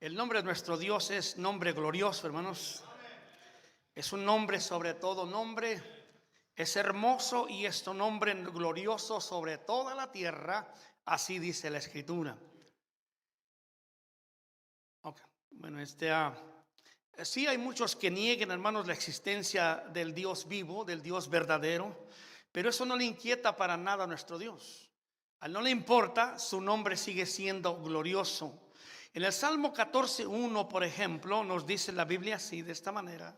El nombre de nuestro Dios es nombre glorioso, hermanos. Es un nombre sobre todo nombre. Es hermoso y es un nombre glorioso sobre toda la tierra. Así dice la Escritura. Okay. Bueno, sí hay muchos que nieguen, hermanos, la existencia del Dios vivo, del Dios verdadero. Pero eso no le inquieta para nada a nuestro Dios. A él no le importa, su nombre sigue siendo glorioso. En el Salmo 14:1, por ejemplo, nos dice la Biblia así, de esta manera.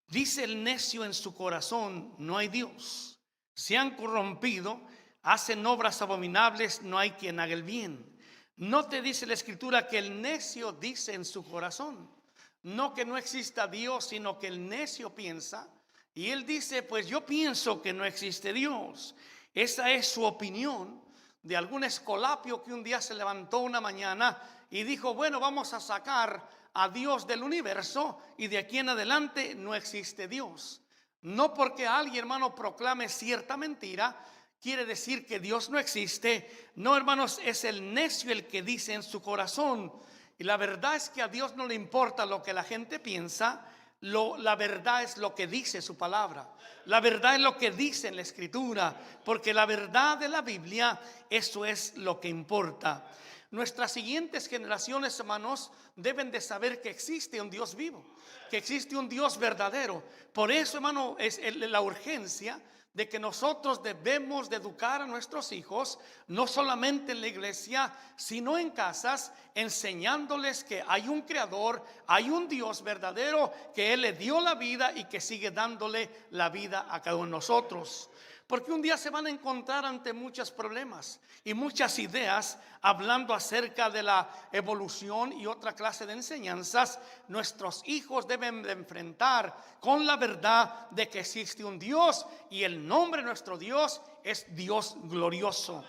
Dice el necio en su corazón, no hay Dios. Se han corrompido, hacen obras abominables, no hay quien haga el bien. No te dice la Escritura que el necio dice en su corazón. No que no exista Dios, sino que el necio piensa. Y él dice, pues yo pienso que no existe Dios. Esa es su opinión de algún escolapio que un día se levantó una mañana y dijo, bueno, vamos a sacar a Dios del universo y de aquí en adelante no existe Dios. No porque alguien, hermano, proclame cierta mentira, quiere decir que Dios no existe. No, hermanos, es el necio el que dice en su corazón. Y la verdad es que a Dios no le importa lo que la gente piensa. La verdad es lo que dice su palabra. La verdad es lo que dice en la Escritura, porque la verdad de la Biblia, eso es lo que importa. Nuestras siguientes generaciones, hermanos, deben de saber que existe un Dios vivo, que existe un Dios verdadero. Por eso, hermano, es la urgencia de que nosotros debemos de educar a nuestros hijos, no solamente en la iglesia, sino en casas, enseñándoles que hay un creador, hay un Dios verdadero, que Él le dio la vida y que sigue dándole la vida a cada uno de nosotros. Porque un día se van a encontrar ante muchos problemas y muchas ideas hablando acerca de la evolución y otra clase de enseñanzas. Nuestros hijos deben de enfrentar con la verdad de que existe un Dios y el nombre de nuestro Dios es Dios glorioso.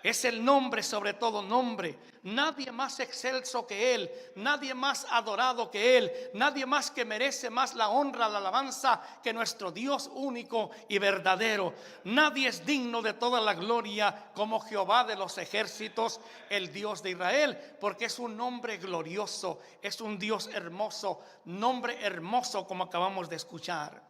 Es el nombre sobre todo nombre. Nadie más excelso que Él, nadie más adorado que Él, nadie más que merece más la honra, la alabanza que nuestro Dios único y verdadero. Nadie es digno de toda la gloria como Jehová de los ejércitos, el Dios de Israel, porque es un nombre glorioso, es un Dios hermoso, nombre hermoso como acabamos de escuchar.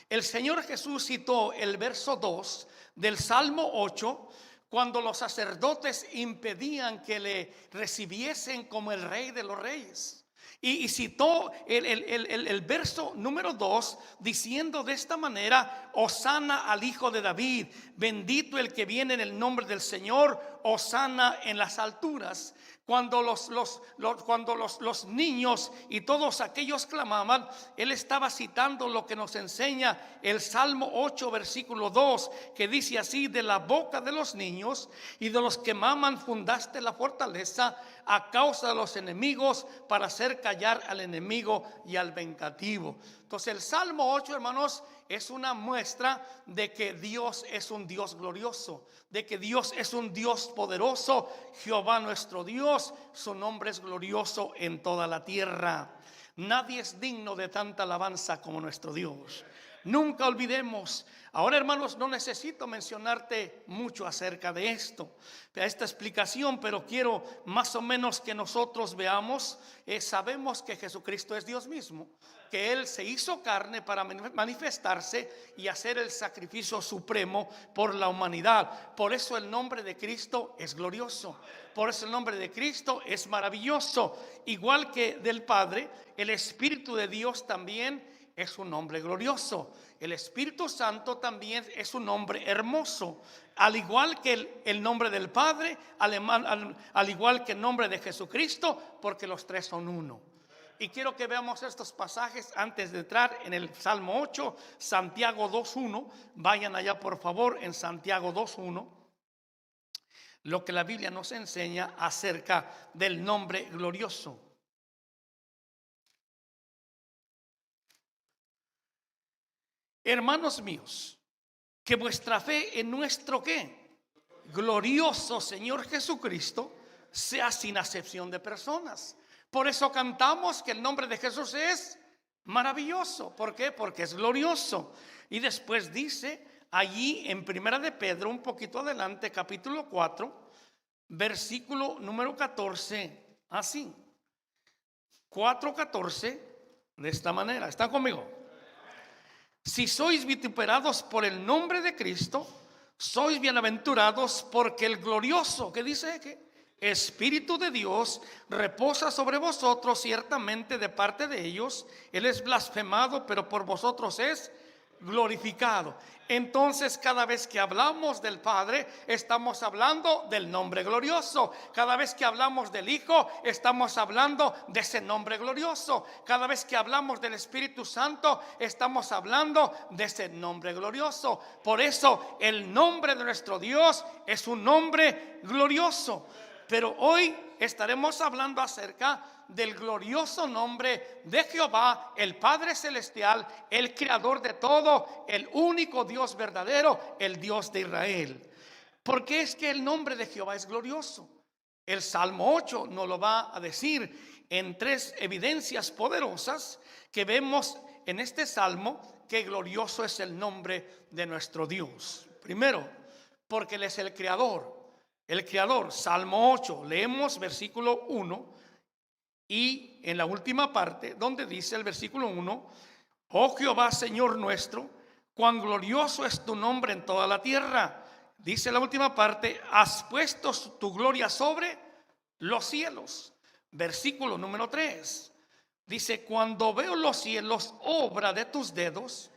El Señor Jesús citó el verso 2 del Salmo 8, cuando los sacerdotes impedían que le recibiesen como el Rey de los Reyes. Y citó el verso número 2 diciendo de esta manera: Hosana al Hijo de David, bendito el que viene en el nombre del Señor, hosana en las alturas. Cuando los niños y todos aquellos clamaban, él estaba citando lo que nos enseña el Salmo 8 versículo 2, que dice así: de la boca de los niños y de los que maman fundaste la fortaleza, a causa de los enemigos, para hacer callar al enemigo y al vengativo. Entonces el Salmo 8, hermanos, es una muestra de que Dios es un Dios glorioso, de que Dios es un Dios poderoso. Jehová nuestro Dios, su nombre es glorioso en toda la tierra. Nadie es digno de tanta alabanza como nuestro Dios. Nunca olvidemos. Ahora, hermanos, no necesito mencionarte mucho acerca de esta explicación, pero quiero más o menos que nosotros veamos. Sabemos que Jesucristo es Dios mismo, que Él se hizo carne para manifestarse y hacer el sacrificio supremo por la humanidad. Por eso el nombre de Cristo es glorioso. Por eso el nombre de Cristo es maravilloso. Igual que del Padre, el Espíritu de Dios también es un nombre glorioso. El Espíritu Santo también es un nombre hermoso. Al igual que el nombre del Padre, al igual que el nombre de Jesucristo, porque los tres son uno. Y quiero que veamos estos pasajes antes de entrar en el Salmo 8, Santiago 2:1. Vayan allá por favor en Santiago 2:1. Lo que la Biblia nos enseña acerca del nombre glorioso. Hermanos míos, que vuestra fe en nuestro ¿qué? Glorioso Señor Jesucristo sea sin acepción de personas. Por eso cantamos que el nombre de Jesús es maravilloso. ¿Por qué? Porque es glorioso. Y después dice allí en Primera de Pedro, un poquito adelante, capítulo 4, versículo número 14, así: 4:14 de esta manera. ¿Están conmigo? Si sois vituperados por el nombre de Cristo, sois bienaventurados, porque el glorioso, ¿qué dice? ¿Qué? Espíritu de Dios reposa sobre vosotros. Ciertamente de parte de ellos Él es blasfemado, pero por vosotros es glorificado. Entonces, cada vez que hablamos del Padre, estamos hablando del nombre glorioso. Cada vez que hablamos del Hijo, estamos hablando de ese nombre glorioso. Cada vez que hablamos del Espíritu Santo, estamos hablando de ese nombre glorioso. Por eso el nombre de nuestro Dios es un nombre glorioso. Pero hoy estaremos hablando acerca del glorioso nombre de Jehová, el Padre Celestial, el Creador de todo, el único Dios verdadero, el Dios de Israel. ¿Por qué es que el nombre de Jehová es glorioso? El Salmo 8 nos lo va a decir en 3 evidencias poderosas que vemos en este Salmo, que glorioso es el nombre de nuestro Dios. Primero, porque Él es el Creador. El Creador, Salmo 8, leemos versículo 1 y en la última parte donde dice el versículo 1: oh Jehová, Señor nuestro, cuán glorioso es tu nombre en toda la tierra. Dice la última parte: has puesto tu gloria sobre los cielos. Versículo número 3 dice: cuando veo los cielos, obra de tus dedos,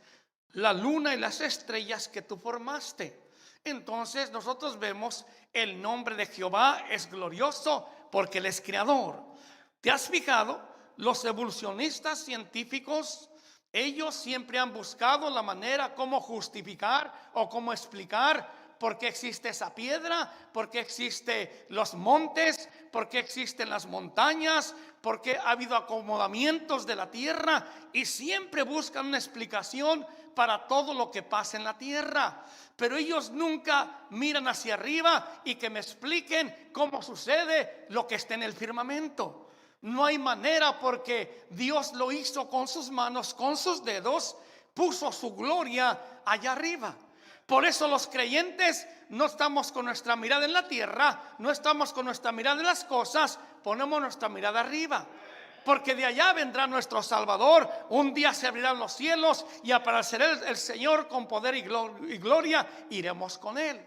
la luna y las estrellas que tú formaste. Entonces nosotros vemos el nombre de Jehová es glorioso porque Él es creador. ¿Te has fijado? Los evolucionistas científicos, ellos siempre han buscado la manera como justificar o cómo explicar por qué existe esa piedra, por qué existen los montes, por qué existen las montañas, por qué ha habido acomodamientos de la tierra, y siempre buscan una explicación para todo lo que pasa en la tierra. Pero ellos nunca miran hacia arriba y que me expliquen cómo sucede lo que está en el firmamento. No hay manera, porque Dios lo hizo con sus manos, con sus dedos, puso su gloria allá arriba. Por eso los creyentes no estamos con nuestra mirada en la tierra, no estamos con nuestra mirada en las cosas, ponemos nuestra mirada arriba. Porque de allá vendrá nuestro Salvador. Un día se abrirán los cielos y aparecerá el Señor con poder y gloria. Iremos con Él.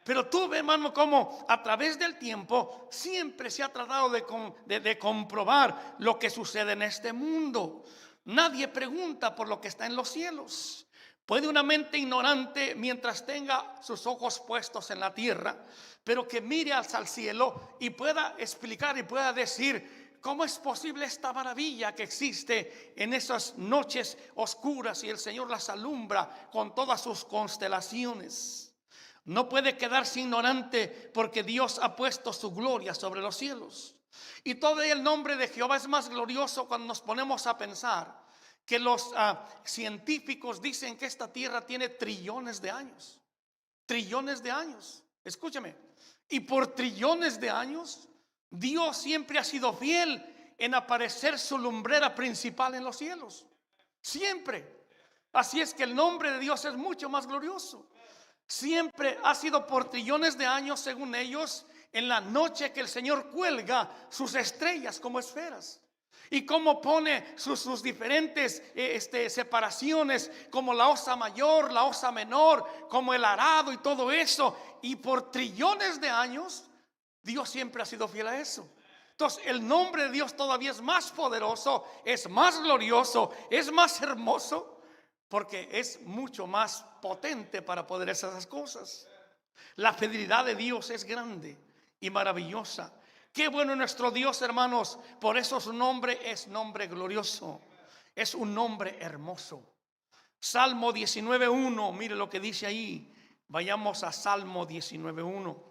Pero tú ve, hermano, cómo a través del tiempo siempre se ha tratado de comprobar lo que sucede en este mundo. Nadie pregunta por lo que está en los cielos. Puede una mente ignorante, mientras tenga sus ojos puestos en la tierra, pero que mire al cielo y pueda explicar y pueda decir: ¿cómo es posible esta maravilla que existe en esas noches oscuras y el Señor las alumbra con todas sus constelaciones? No puede quedarse ignorante, porque Dios ha puesto su gloria sobre los cielos. Y todo el nombre de Jehová es más glorioso cuando nos ponemos a pensar que los científicos dicen que esta tierra tiene trillones de años. Trillones de años. Escúchame. Y por trillones de años, Dios siempre ha sido fiel en aparecer su lumbrera principal en los cielos. Siempre. Así es que el nombre de Dios es mucho más glorioso. Siempre ha sido por trillones de años, según ellos, en la noche que el Señor cuelga sus estrellas como esferas. Y cómo pone sus diferentes separaciones, como la osa mayor, la osa menor, como el arado y todo eso. Y por trillones de años, Dios siempre ha sido fiel a eso. Entonces el nombre de Dios todavía es más poderoso, es más glorioso, es más hermoso, porque es mucho más potente para poder hacer esas cosas. La fidelidad de Dios es grande y maravillosa. Qué bueno nuestro Dios, hermanos. Por eso su nombre es nombre glorioso. Es un nombre hermoso. Salmo 19:1, mire lo que dice ahí. Vayamos a Salmo 19:1.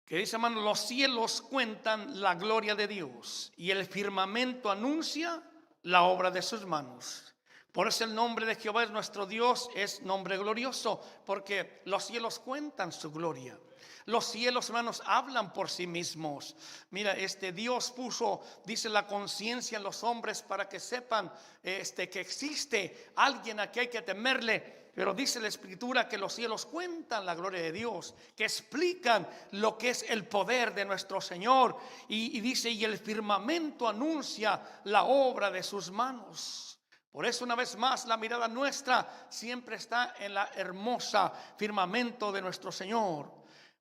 Que dice, hermano: los cielos cuentan la gloria de Dios, y el firmamento anuncia la obra de sus manos. Por eso el nombre de Jehová es nuestro Dios, es nombre glorioso, porque los cielos cuentan su gloria. Los cielos, hermanos, hablan por sí mismos. Mira, Dios puso, dice, la conciencia en los hombres para que sepan que existe alguien a quien hay que temerle. Pero dice la Escritura que los cielos cuentan la gloria de Dios, que explican lo que es el poder de nuestro Señor. Y dice, y el firmamento anuncia la obra de sus manos. Por eso una vez más la mirada nuestra siempre está en la hermosa firmamento de nuestro Señor.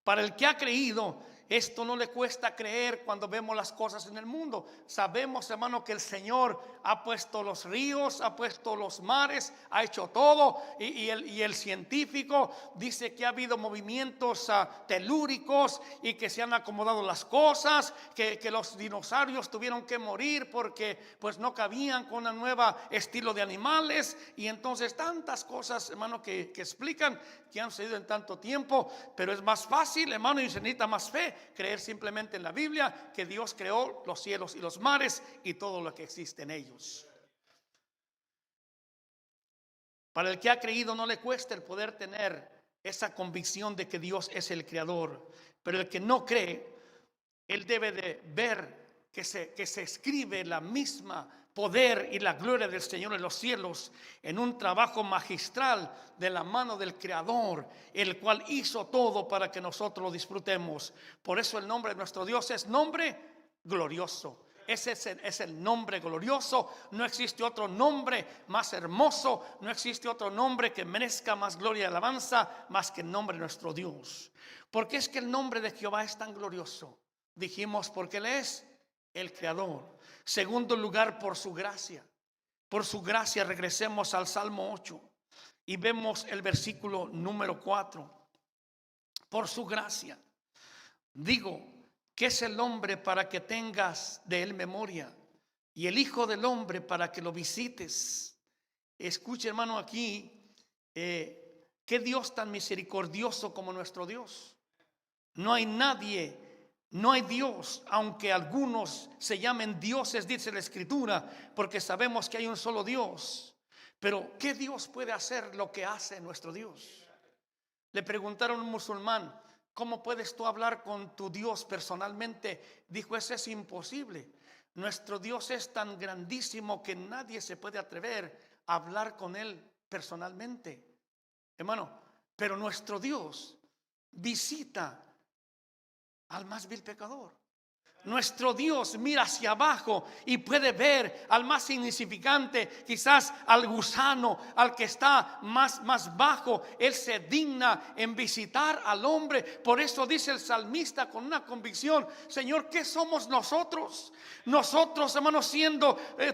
Para el que ha creído, esto no le cuesta creer cuando vemos las cosas en el mundo. Sabemos, hermano, que el Señor ha puesto los ríos, ha puesto los mares, ha hecho todo. Y el científico dice que ha habido movimientos telúricos y que se han acomodado las cosas, que los dinosaurios tuvieron que morir porque pues no cabían con un nuevo estilo de animales. Y entonces tantas cosas, hermano, que explican que han sucedido en tanto tiempo. Pero es más fácil, hermano, y se necesita más fe, creer simplemente en la Biblia, que Dios creó los cielos y los mares y todo lo que existe en ellos. Para el que ha creído no le cuesta el poder tener esa convicción de que Dios es el creador. Pero el que no cree, él debe de ver que se escribe la misma poder y la gloria del Señor en los cielos, en un trabajo magistral de la mano del Creador, el cual hizo todo para que nosotros lo disfrutemos. Por eso el nombre de nuestro Dios es nombre glorioso. Ese es el nombre glorioso. No existe otro nombre más hermoso, no existe otro nombre que merezca más gloria y alabanza más que el nombre de nuestro Dios. Porque es que el nombre de Jehová es tan glorioso. Dijimos porque Él es el Creador. Segundo lugar, por su gracia. Por su gracia, regresemos al Salmo 8 y vemos el versículo número 4. Por su gracia. Digo, ¿qué es el hombre para que tengas de él memoria? Y el Hijo del hombre para que lo visites. Escuche, hermano, aquí, qué Dios tan misericordioso como nuestro Dios. No hay nadie. No hay Dios, aunque algunos se llamen dioses, dice la Escritura, porque sabemos que hay un solo Dios. Pero ¿qué Dios puede hacer lo que hace nuestro Dios? Le preguntaron a un musulmán, ¿cómo puedes tú hablar con tu Dios personalmente? Dijo, eso es imposible. Nuestro Dios es tan grandísimo que nadie se puede atrever a hablar con Él personalmente. Hermano, pero nuestro Dios visita al más vil pecador. Nuestro Dios mira hacia abajo y puede ver al más insignificante, quizás al gusano, al que está más bajo. Él se digna en visitar al hombre. Por eso dice el salmista con una convicción, Señor, ¿qué somos nosotros? Nosotros, hermanos,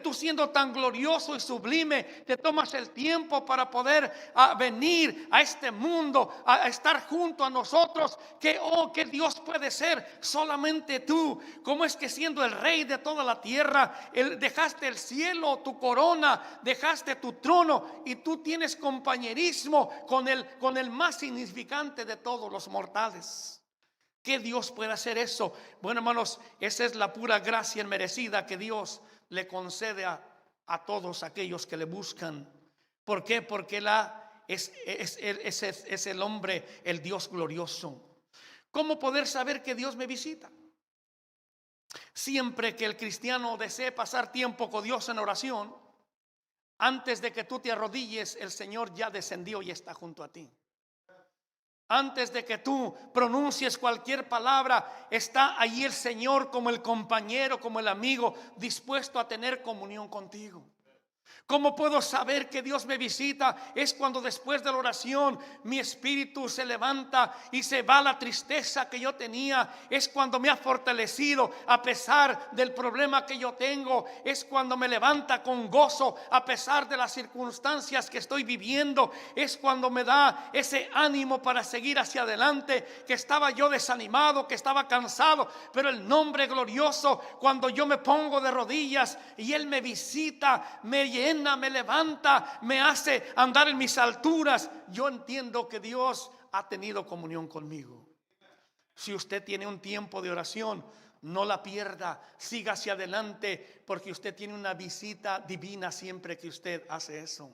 tú siendo tan glorioso y sublime, te tomas el tiempo para poder venir a este mundo, a estar junto a nosotros. ¿Qué Dios puede ser? Solamente tú. ¿Cómo es que siendo el rey de toda la tierra, dejaste el cielo, tu corona, dejaste tu trono y tú tienes compañerismo con el más insignificante de todos los mortales? ¿Qué Dios puede hacer eso? Bueno, hermanos, esa es la pura gracia inmerecida que Dios le concede a todos aquellos que le buscan. ¿Por qué? Porque Él es el hombre, el Dios glorioso. ¿Cómo poder saber que Dios me visita? Siempre que el cristiano desee pasar tiempo con Dios en oración, antes de que tú te arrodilles, el Señor ya descendió y está junto a ti. Antes de que tú pronuncies cualquier palabra, está allí el Señor como el compañero, como el amigo, dispuesto a tener comunión contigo. ¿Cómo puedo saber que Dios me visita? Es cuando después de la oración mi espíritu se levanta y se va la tristeza que yo tenía. Es cuando me ha fortalecido a pesar del problema que yo tengo. Es cuando me levanta con gozo a pesar de las circunstancias que estoy viviendo. Es cuando me da ese ánimo para seguir hacia adelante, que estaba yo desanimado, que estaba cansado. Pero el nombre glorioso, cuando yo me pongo de rodillas y Él me visita, me llena, me levanta, me hace andar en mis alturas, yo entiendo que Dios ha tenido comunión conmigo. Si usted tiene un tiempo de oración, no la pierda, siga hacia adelante, porque usted tiene una visita divina siempre que usted hace eso.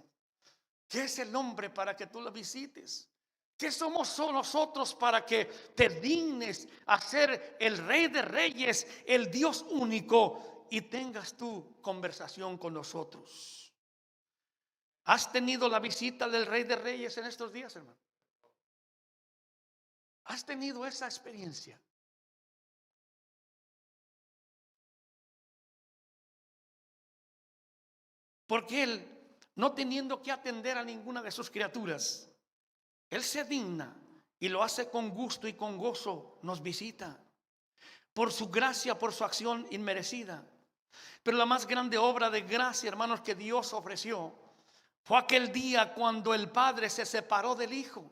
¿Qué es el hombre para que tú lo visites? ¿Qué somos nosotros para que te dignes a ser el Rey de Reyes, el Dios único, y tengas tu conversación con nosotros? ¿Has tenido la visita del Rey de Reyes en estos días, hermano? ¿Has tenido esa experiencia? Porque Él, no teniendo que atender a ninguna de sus criaturas, Él se digna y lo hace con gusto y con gozo, nos visita. Por su gracia, por su acción inmerecida. Pero la más grande obra de gracia, hermanos, que Dios ofreció fue aquel día cuando el Padre se separó del Hijo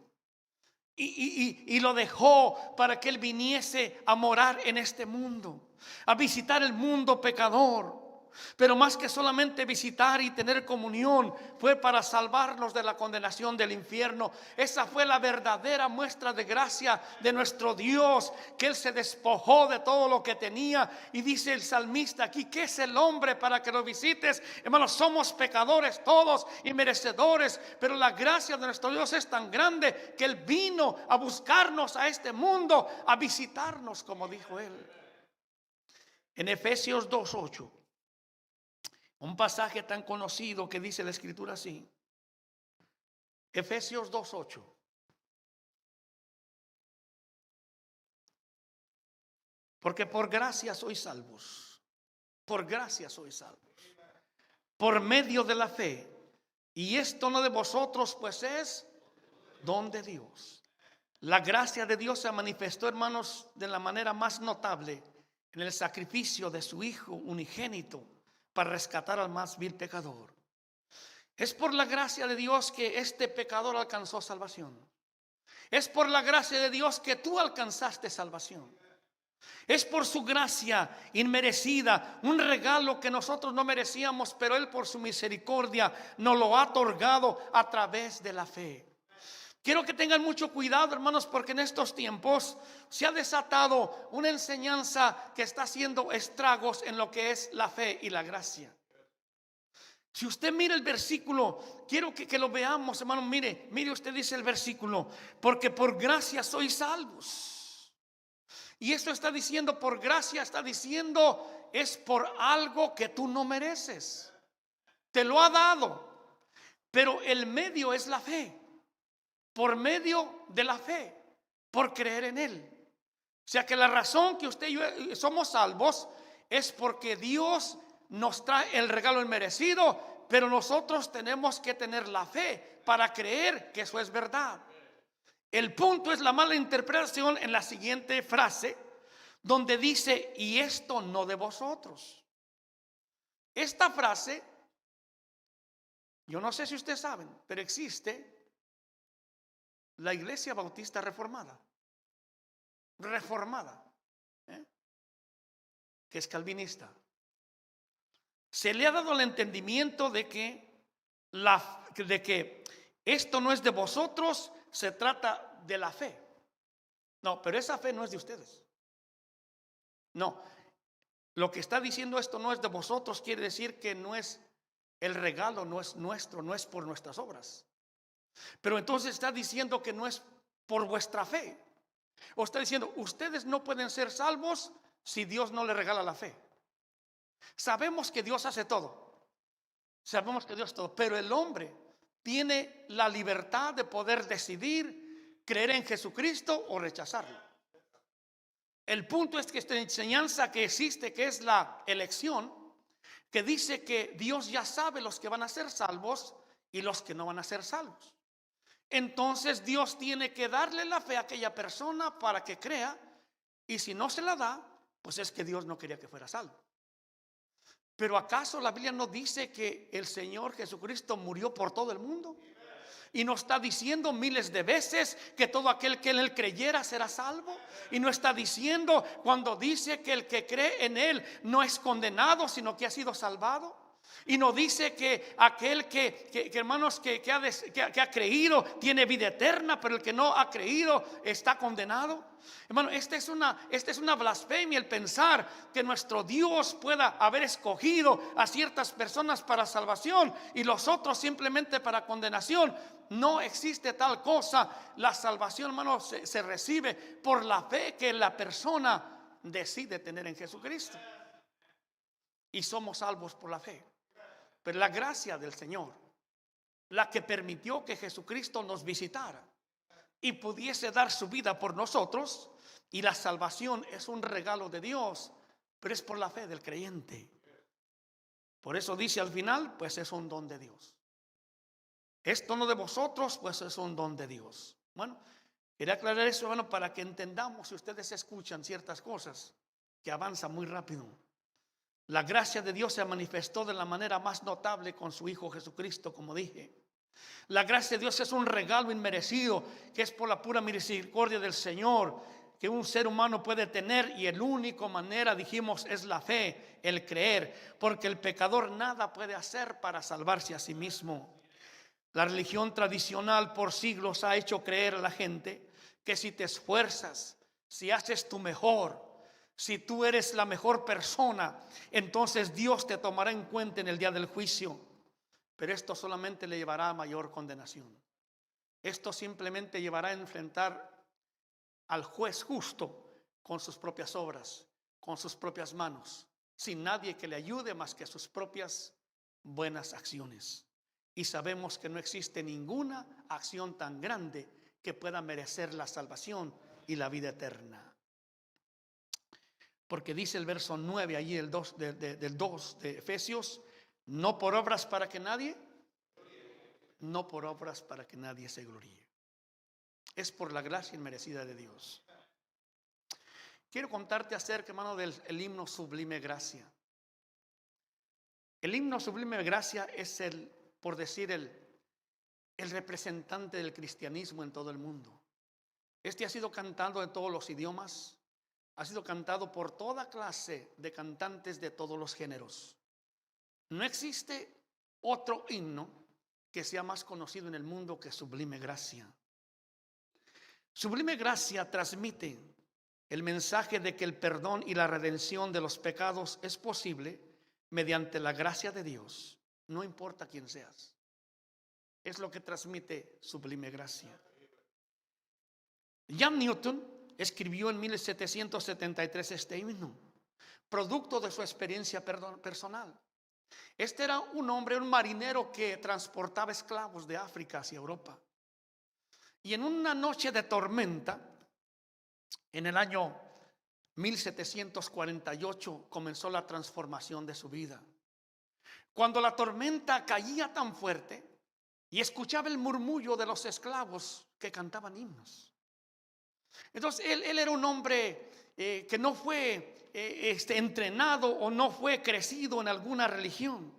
y lo dejó para que Él viniese a morar en este mundo, a visitar el mundo pecador. Pero más que solamente visitar y tener comunión, fue para salvarnos de la condenación del infierno. Esa fue la verdadera muestra de gracia de nuestro Dios, que Él se despojó de todo lo que tenía. Y dice el salmista aquí: ¿qué es el hombre para que lo visites? Hermanos, somos pecadores todos y merecedores, pero la gracia de nuestro Dios es tan grande que Él vino a buscarnos a este mundo, a visitarnos, como dijo Él. En Efesios 2:8, un pasaje tan conocido que dice la Escritura así. Efesios 2:8. Porque por gracia sois salvos. Por gracia sois salvos. Por medio de la fe. Y esto no de vosotros, pues es don de Dios. La gracia de Dios se manifestó, hermanos, de la manera más notable en el sacrificio de su Hijo unigénito para rescatar al más vil pecador. Es por la gracia de Dios que este pecador alcanzó salvación. Es por la gracia de Dios que tú alcanzaste salvación. Es por su gracia inmerecida, un regalo que nosotros no merecíamos, pero Él por su misericordia nos lo ha otorgado a través de la fe. Quiero que tengan mucho cuidado, hermanos, porque en estos tiempos se ha desatado una enseñanza que está haciendo estragos en lo que es la fe y la gracia. Si usted mira el versículo, quiero que lo veamos, hermano. Mire usted, dice el versículo: porque por gracia sois salvos. Y esto está diciendo, por gracia, está diciendo, es por algo que tú no mereces. Te lo ha dado, pero el medio es la fe. Por medio de la fe, por creer en Él. O sea que la razón que usted y yo somos salvos es porque Dios nos trae el regalo inmerecido, pero nosotros tenemos que tener la fe para creer que eso es verdad. El punto es la mala interpretación en la siguiente frase, donde dice: y esto no de vosotros. Esta frase, yo no sé si ustedes saben, pero existe la Iglesia Bautista Reformada, que es calvinista. Se le ha dado el entendimiento de que esto no es de vosotros, se trata de la fe. No, pero esa fe no es de ustedes. No, lo que está diciendo esto no es de vosotros quiere decir que no es el regalo, no es nuestro, no es por nuestras obras. Pero entonces está diciendo que no es por vuestra fe. O está diciendo, ustedes no pueden ser salvos si Dios no les regala la fe. Sabemos que Dios hace todo. Sabemos que Dios hace todo. Pero el hombre tiene la libertad de poder decidir creer en Jesucristo o rechazarlo. El punto es que esta enseñanza que existe, que es la elección, que dice que Dios ya sabe los que van a ser salvos y los que no van a ser salvos. Entonces Dios tiene que darle la fe a aquella persona para que crea, y si no se la da, pues es que Dios no quería que fuera salvo. Pero ¿acaso la Biblia no dice que el Señor Jesucristo murió por todo el mundo? Y no está diciendo miles de veces que todo aquel que en Él creyera será salvo. Y no está diciendo cuando dice que el que cree en Él no es condenado, sino que ha sido salvado. Y no dice que aquel hermanos, que ha creído tiene vida eterna, pero el que no ha creído está condenado. Hermano, esta es una blasfemia, el pensar que nuestro Dios pueda haber escogido a ciertas personas para salvación y los otros simplemente para condenación. No existe tal cosa. La salvación, hermano, se recibe por la fe que la persona decide tener en Jesucristo. Y somos salvos por la fe. Pero la gracia del Señor la que permitió que Jesucristo nos visitara y pudiese dar su vida por nosotros. Y la salvación es un regalo de Dios, pero es por la fe del creyente. Por eso dice al final, pues es un don de Dios. Esto no de vosotros, pues es un don de Dios. Bueno, quería aclarar eso, hermano, para que entendamos, si ustedes escuchan ciertas cosas que avanzan muy rápido. La gracia de Dios se manifestó de la manera más notable con su Hijo Jesucristo, como dije. La gracia de Dios es un regalo inmerecido, que es por la pura misericordia del Señor, que un ser humano puede tener, y la única manera, dijimos, es la fe, el creer, porque el pecador nada puede hacer para salvarse a sí mismo. La religión tradicional por siglos ha hecho creer a la gente que si te esfuerzas, si haces tu mejor, si tú eres la mejor persona, entonces Dios te tomará en cuenta en el día del juicio. Pero esto solamente le llevará a mayor condenación. Esto simplemente llevará a enfrentar al juez justo con sus propias obras, con sus propias manos, sin nadie que le ayude más que sus propias buenas acciones. Y sabemos que no existe ninguna acción tan grande que pueda merecer la salvación y la vida eterna. Porque dice el verso 9 allí, del 2 de Efesios, no por obras para que nadie, no por obras para que nadie se gloríe. Es por la gracia inmerecida de Dios. Quiero contarte acerca, hermano, del himno Sublime Gracia. El himno Sublime Gracia es por decir, el representante del cristianismo en todo el mundo. Este ha sido cantado en todos los idiomas, ha sido cantado por toda clase de cantantes de todos los géneros. No existe otro himno que sea más conocido en el mundo que Sublime Gracia. Sublime Gracia transmite el mensaje de que el perdón y la redención de los pecados es posible mediante la gracia de Dios, no importa quién seas. Es lo que transmite Sublime Gracia. John Newton escribió en 1773 este himno, producto de su experiencia personal. Este era un hombre, un marinero que transportaba esclavos de África hacia Europa. Y en una noche de tormenta, en el año 1748, comenzó la transformación de su vida. Cuando la tormenta caía tan fuerte y escuchaba el murmullo de los esclavos que cantaban himnos. Entonces él era un hombre que no fue entrenado o no fue crecido en alguna religión.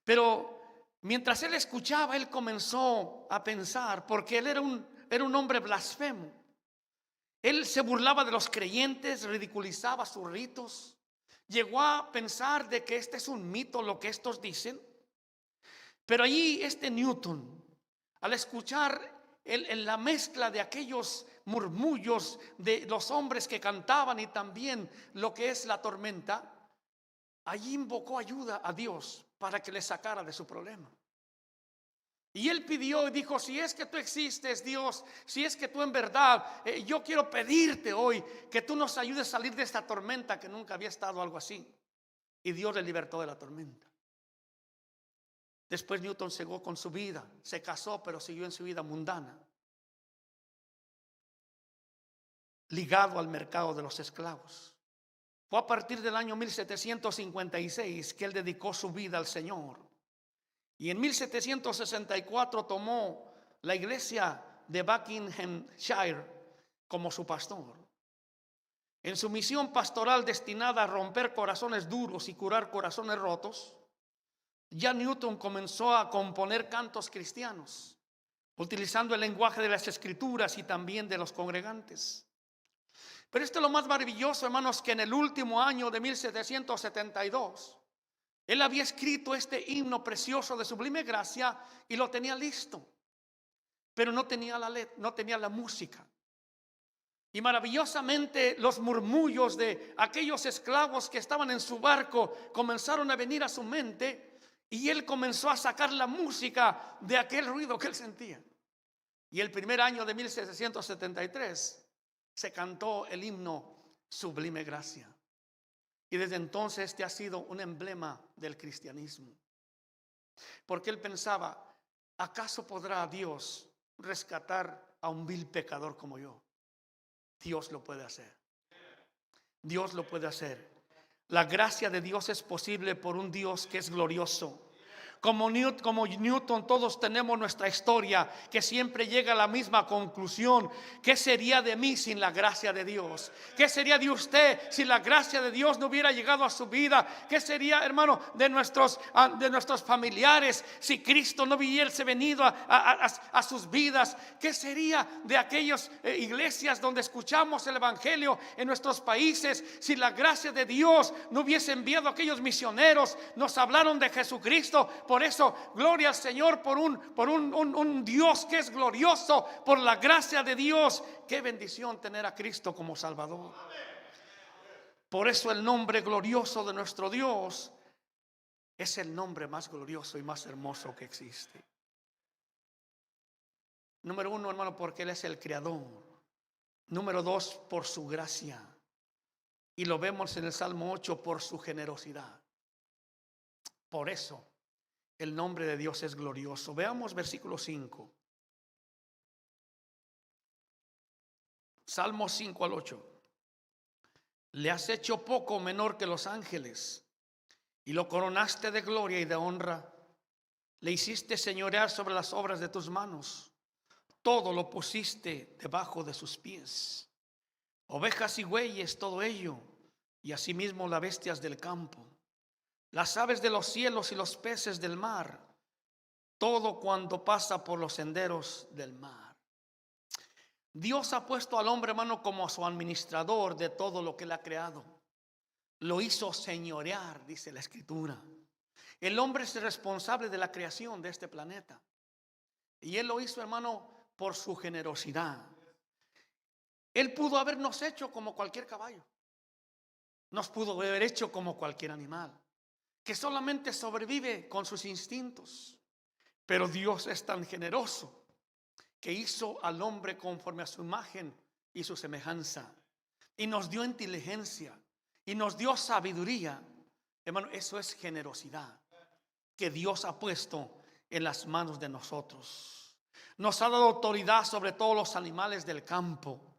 Pero mientras él escuchaba, él comenzó a pensar, porque él era un hombre blasfemo. Él se burlaba de los creyentes, ridiculizaba sus ritos. Llegó a pensar de que este es un mito lo que estos dicen. Pero allí Newton, al escuchar la mezcla de aquellos murmullos de los hombres que cantaban y también lo que es la tormenta, allí invocó ayuda a Dios para que le sacara de su problema. Y él pidió y dijo, si es que tú existes, Dios, si es que tú en verdad, yo quiero pedirte hoy que tú nos ayudes a salir de esta tormenta, que nunca había estado algo así. Y Dios le libertó de la tormenta. Después Newton siguió con su vida, se casó, pero siguió en su vida mundana, ligado al mercado de los esclavos. Fue a partir del año 1756 que él dedicó su vida al Señor. Y en 1764 tomó la iglesia de Buckinghamshire como su pastor. En su misión pastoral destinada a romper corazones duros y curar corazones rotos, ya Newton comenzó a componer cantos cristianos, utilizando el lenguaje de las escrituras y también de los congregantes. Pero esto es lo más maravilloso, hermanos, que en el último año de 1772, él había escrito este himno precioso de Sublime Gracia y lo tenía listo, pero no tenía la letra, no tenía la música. Y maravillosamente los murmullos de aquellos esclavos que estaban en su barco comenzaron a venir a su mente, y él comenzó a sacar la música de aquel ruido que él sentía. Y el primer año de 1773 se cantó el himno Sublime Gracia. Y desde entonces este ha sido un emblema del cristianismo. Porque él pensaba, ¿Acaso podrá Dios rescatar a un vil pecador como yo? Dios lo puede hacer. Dios lo puede hacer. La gracia de Dios es posible por un Dios que es glorioso. Como Newton, todos tenemos nuestra historia que siempre llega a la misma conclusión. ¿Qué sería de mí sin la gracia de Dios? ¿Qué sería de usted si la gracia de Dios no hubiera llegado a su vida? ¿Qué sería, hermano, de nuestros familiares si Cristo no hubiese venido a sus vidas? ¿Qué sería de aquellas iglesias donde escuchamos el evangelio en nuestros países si la gracia de Dios no hubiese enviado a aquellos misioneros? Nos hablaron de Jesucristo. Por eso, gloria al Señor por un Dios que es glorioso, por la gracia de Dios. Qué bendición tener a Cristo como Salvador. Por eso el nombre glorioso de nuestro Dios es el nombre más glorioso y más hermoso que existe. Número uno, hermano, porque Él es el Creador. Número dos, por su gracia. Y lo vemos en el Salmo 8, por su generosidad. Por eso el nombre de Dios es glorioso. Veamos versículo 5. Salmo 5 al 8. Le has hecho poco menor que los ángeles y lo coronaste de gloria y de honra. Le hiciste señorear sobre las obras de tus manos. Todo lo pusiste debajo de sus pies. Ovejas y bueyes, todo ello, y asimismo las bestias del campo, las aves de los cielos y los peces del mar, todo cuanto pasa por los senderos del mar. Dios ha puesto al hombre, hermano, como su administrador de todo lo que Él ha creado. Lo hizo señorear, dice la Escritura. El hombre es el responsable de la creación de este planeta. Y Él lo hizo, hermano, por su generosidad. Él pudo habernos hecho como cualquier caballo. Nos pudo haber hecho como cualquier animal, que solamente sobrevive con sus instintos. Pero Dios es tan generoso que hizo al hombre conforme a su imagen y su semejanza. Y nos dio inteligencia y nos dio sabiduría. Hermano, eso es generosidad que Dios ha puesto en las manos de nosotros. Nos ha dado autoridad sobre todos los animales del campo.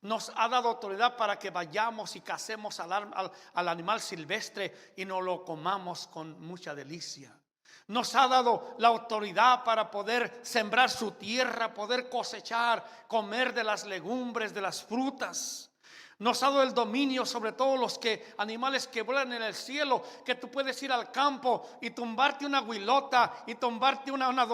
Nos ha dado autoridad para que vayamos y cacemos al animal silvestre y nos lo comamos con mucha delicia. Nos ha dado la autoridad para poder sembrar su tierra, poder cosechar, comer de las legumbres, de las frutas. Nos ha dado el dominio sobre todos los animales que vuelan en el cielo, que tú puedes ir al campo y tumbarte una huilota y tumbarte una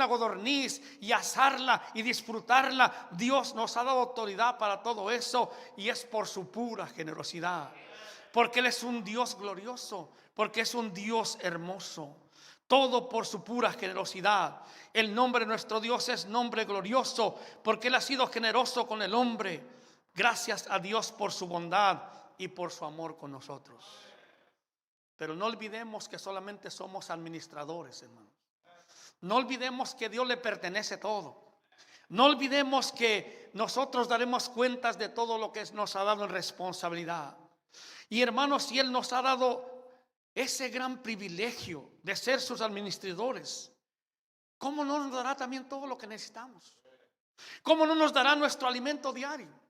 codorniz y asarla y disfrutarla. Dios nos ha dado autoridad para todo eso y es por su pura generosidad. Porque Él es un Dios glorioso, porque es un Dios hermoso. Todo por su pura generosidad. El nombre de nuestro Dios es nombre glorioso porque Él ha sido generoso con el hombre. Gracias a Dios por su bondad y por su amor con nosotros. Pero no olvidemos que solamente somos administradores, hermanos. No olvidemos que a Dios le pertenece todo. No olvidemos que nosotros daremos cuentas de todo lo que nos ha dado en responsabilidad. Y hermanos, si Él nos ha dado ese gran privilegio de ser sus administradores, ¿cómo no nos dará también todo lo que necesitamos? ¿Cómo no nos dará nuestro alimento diario?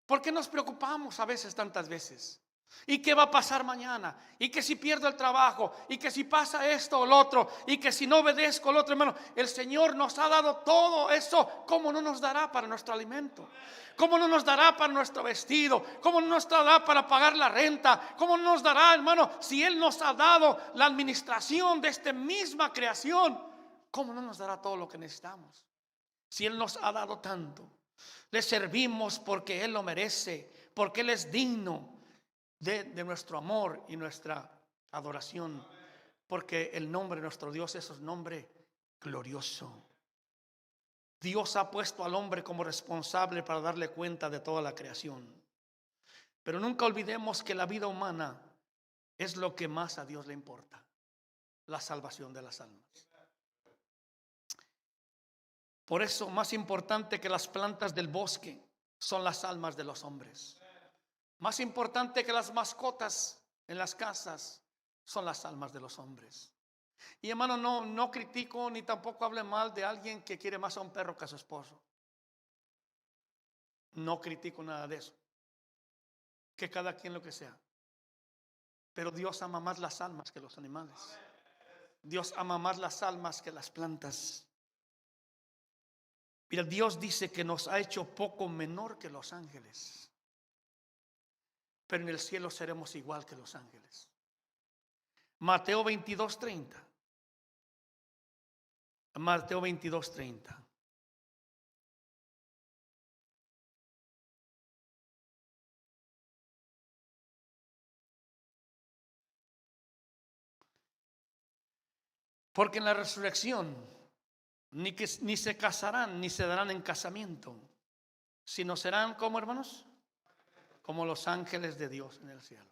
¿Por qué nos preocupamos a veces, tantas veces? ¿Y qué va a pasar mañana? ¿Y que si pierdo el trabajo? ¿Y que si pasa esto o lo otro? ¿Y que si no obedezco al otro? Hermano, el Señor nos ha dado todo eso. ¿Cómo no nos dará para nuestro alimento? ¿Cómo no nos dará para nuestro vestido? ¿Cómo no nos dará para pagar la renta? ¿Cómo no nos dará, hermano, si Él nos ha dado la administración de esta misma creación? ¿Cómo no nos dará todo lo que necesitamos? Si Él nos ha dado tanto. Le servimos porque Él lo merece, porque Él es digno de nuestro amor y nuestra adoración, porque el nombre de nuestro Dios es un nombre glorioso. Dios ha puesto al hombre como responsable para darle cuenta de toda la creación. Pero nunca olvidemos que la vida humana es lo que más a Dios le importa, la salvación de las almas. Por eso, más importante que las plantas del bosque son las almas de los hombres. Más importante que las mascotas en las casas son las almas de los hombres. Y hermano, no critico ni tampoco hable mal de alguien que quiere más a un perro que a su esposo. No critico nada de eso. Que cada quien lo que sea. Pero Dios ama más las almas que los animales. Dios ama más las almas que las plantas. Mira, Dios dice que nos ha hecho poco menor que los ángeles. Pero en el cielo seremos igual que los ángeles. Mateo 22:30. Mateo 22:30. Porque en la resurrección ni se casarán ni se darán en casamiento, sino serán como, hermanos, como los ángeles de Dios en el cielo.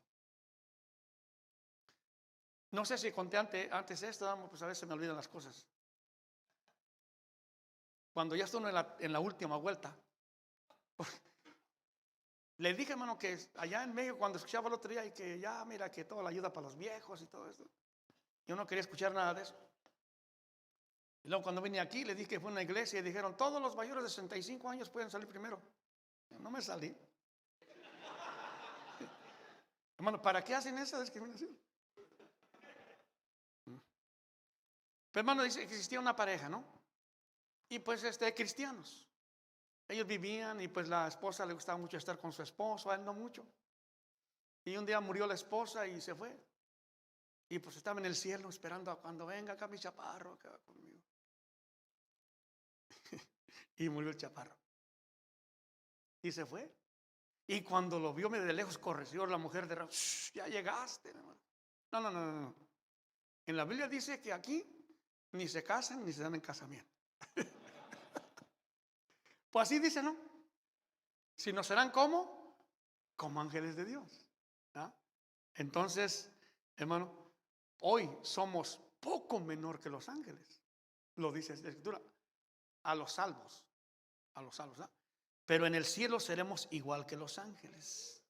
No sé si conté antes esto, pues a veces me olvidan las cosas. Cuando ya estoy en la última vuelta, le dije, hermano, que allá en México, cuando escuchaba el otro día, y que ya, mira, que toda la ayuda para los viejos y todo esto, yo no quería escuchar nada de eso. Y luego cuando vine aquí, le dije que fue a una iglesia y dijeron, todos los mayores de 65 años pueden salir primero. No me salí. Hermano, ¿para qué hacen esa discriminación? Pero hermano, dice que existía una pareja, ¿no? Y pues cristianos. Ellos vivían y pues la esposa le gustaba mucho estar con su esposo, a él no mucho. Y un día murió la esposa y se fue. Y pues estaba en el cielo esperando a cuando venga acá mi chaparro, acá conmigo. Y murió el chaparro. Y se fue. Y cuando lo vio de lejos corrió la mujer de ya llegaste, hermano. No. En la Biblia dice que aquí ni se casan ni se dan en casamiento. Pues así dice, ¿no? Si no serán como ángeles de Dios. ¿Ah? Entonces, hermano, hoy somos poco menor que los ángeles. Lo dice la Escritura. A los salvos. ¿Ah? Pero en el cielo seremos igual que los ángeles.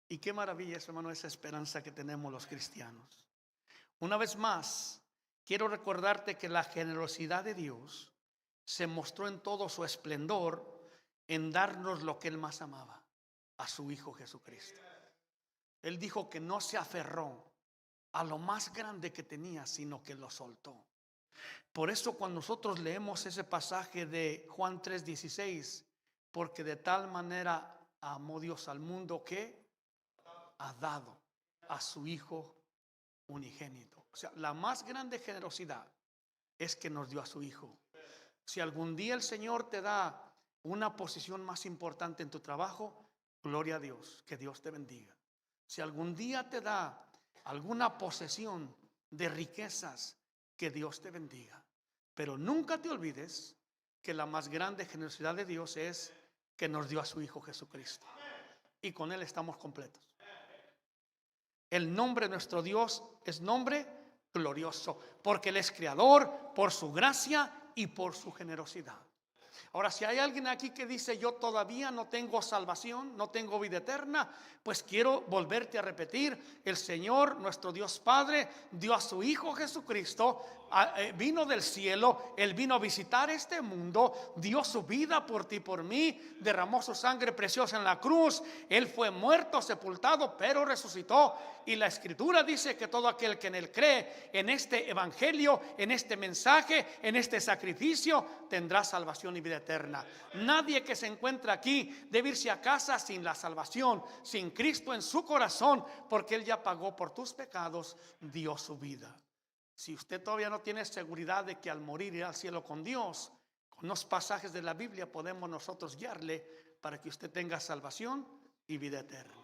Y qué maravilla es, hermano, esa esperanza que tenemos los cristianos. Una vez más, quiero recordarte que la generosidad de Dios se mostró en todo su esplendor en darnos lo que Él más amaba, a su Hijo Jesucristo. Él dijo que no se aferró a lo más grande que tenía, sino que lo soltó. Por eso cuando nosotros leemos ese pasaje de Juan 3:16, porque de tal manera amó Dios al mundo que ha dado a su Hijo unigénito. O sea, la más grande generosidad es que nos dio a su Hijo. Si algún día el Señor te da una posición más importante en tu trabajo, gloria a Dios, que Dios te bendiga. Si algún día te da alguna posesión de riquezas, que Dios te bendiga. Pero nunca te olvides que la más grande generosidad de Dios es que nos dio a su Hijo Jesucristo. Y con Él estamos completos. El nombre de nuestro Dios es nombre glorioso, porque Él es creador por su gracia y por su generosidad. Ahora, si hay alguien aquí que dice yo todavía no tengo salvación, no tengo vida eterna, pues quiero volverte a repetir, el Señor, nuestro Dios Padre, dio a su Hijo Jesucristo, vino del cielo, Él vino a visitar este mundo, dio su vida por ti y por mí, derramó su sangre preciosa en la cruz, Él fue muerto, sepultado, pero resucitó. Y la Escritura dice que todo aquel que en Él cree, en este evangelio, en este mensaje, en este sacrificio, tendrá salvación y vida eterna. Nadie que se encuentra aquí debe irse a casa sin la salvación, sin Cristo en su corazón, porque Él ya pagó por tus pecados, dio su vida. Si usted todavía no tiene seguridad de que al morir irá al cielo con Dios, con los pasajes de la Biblia podemos nosotros guiarle para que usted tenga salvación y vida eterna.